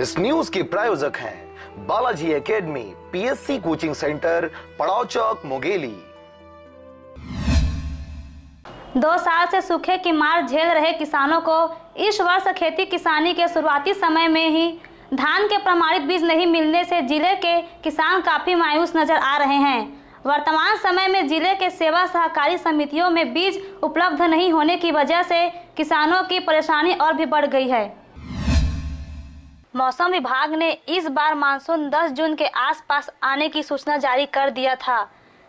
इस न्यूज के प्रायोजक हैं Balaji academy PSC coaching centre, पड़ाव चौक, मुंगेली। 2 साल से सूखे की मार झेल रहे किसानों को इस वर्ष खेती किसानी के शुरुआती समय में ही धान के प्रमाणित बीज नहीं मिलने से जिले के किसान काफी मायूस नजर आ रहे हैं। वर्तमान समय में जिले के सेवा सहकारी समितियों में बीज उपलब्ध नहीं होने की वजह से किसानों की परेशानी और भी बढ़ गई है। मौसम विभाग ने इस बार मानसून 10 जून के आसपास आने की सूचना जारी कर दिया था,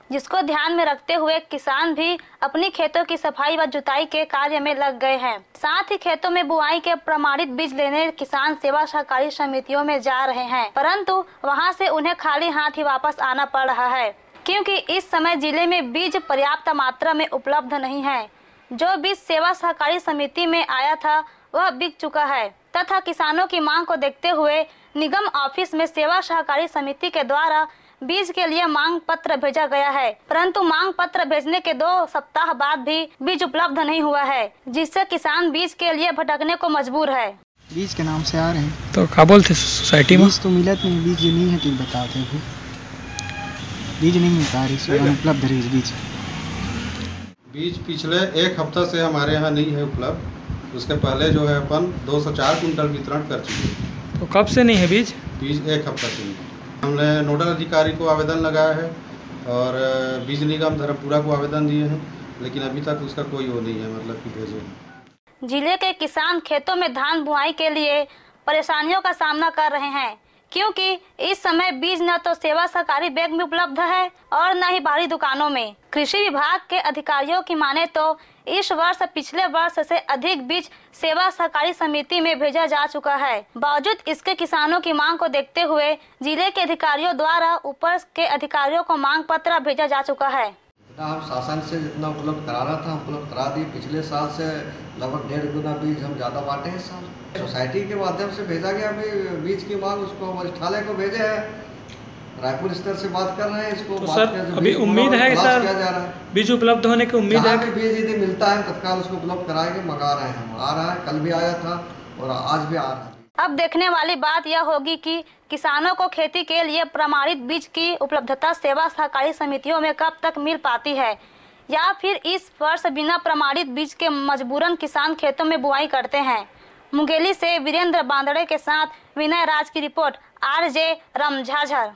जिसको ध्यान में रखते हुए किसान भी अपनी खेतों की सफाई व जुताई के कार्य में लग गए हैं। साथ ही खेतों में बुआई के प्रमाणित बीज लेने किसान सेवा सहकारी समितियों में जा रहे हैं, परंतु वहां से उन्हें खाली हाथ ही वापस आना पड़ रहा है, क्योंकि इस समय जिले में बीज पर्याप्त मात्रा में उपलब्ध नहीं है। जो बीज सेवा सहकारी समिति में आया था वह बिक चुका है तथा किसानों की मांग को देखते हुए निगम ऑफिस में सेवा सहकारी समिति के द्वारा बीज के लिए मांग पत्र भेजा गया है, परंतु मांग पत्र भेजने के 2 सप्ताह बाद भी बीज उपलब्ध नहीं हुआ है, जिससे किसान बीज के लिए भटकने को मजबूर है। बीज के नाम से आ रहे हैं तो क्या बोलते सोसाइटी में? बीज तो मिलत नहीं, बीज नहीं है तो बताते हैं, बीज नहीं मिलता है, उपलब्ध है बीज। बीज पिछले 1 हफ्ता से हमारे यहाँ नहीं है उपलब्ध। उसके पहले जो है अपन 204 कुंटल वितरण कर चुके हैं। तो कब से नहीं है बीज? बीज 1 हफ्ता से नहीं। हमने नोडल अधिकारी को आवेदन लगाया है और बीज निगम धर्मपुरा को आवेदन दिए हैं, लेकिन अभी तक उसका कोई वो नहीं है, मतलब कि भेजे। जिले के किसान खेतों में धान बुआई के लिए परेशानियों का सामना कर रहे हैं, क्योंकि इस समय बीज न तो सेवा सहकारी बैंक में उपलब्ध है और न ही बाहरी दुकानों में। कृषि विभाग के अधिकारियों की माने तो इस वर्ष पिछले वर्ष से अधिक बीज सेवा सहकारी समिति में भेजा जा चुका है। बावजूद इसके किसानों की मांग को देखते हुए जिले के अधिकारियों द्वारा ऊपर के अधिकारियों को मांग पत्र भेजा जा चुका है। हम शासन से जितना उपलब्ध कराना था उपलब्ध करा दिए। पिछले साल से लगभग 1.5 गुना बीज हम ज़्यादा बांटे हैं। इस साल सोसाइटी के माध्यम से भेजा गया बीज की मांग, उसको वरिष्ठालय को भेजे है। रायपुर स्तर से बात कर रहे हैं इसको। तो सर अभी उम्मीद है सर बीज उपलब्ध होने की उम्मीद है? बीज यदि मिलता है तत्काल उसको उपलब्ध कराएंगे, मंगा रहे हैं हम। आ रहा है, कल भी आया था और आज भी आ रहा है। अब देखने वाली बात यह होगी कि किसानों को खेती के लिए प्रमाणित बीज की उपलब्धता सेवा सहकारी समितियों में कब तक मिल पाती है, या फिर इस वर्ष बिना प्रमाणित बीज के मजबूरन किसान खेतों में बुआई करते हैं। मुंगेली से वीरेंद्र बांदड़े के साथ विनय राज की रिपोर्ट, RJ रमझाझर।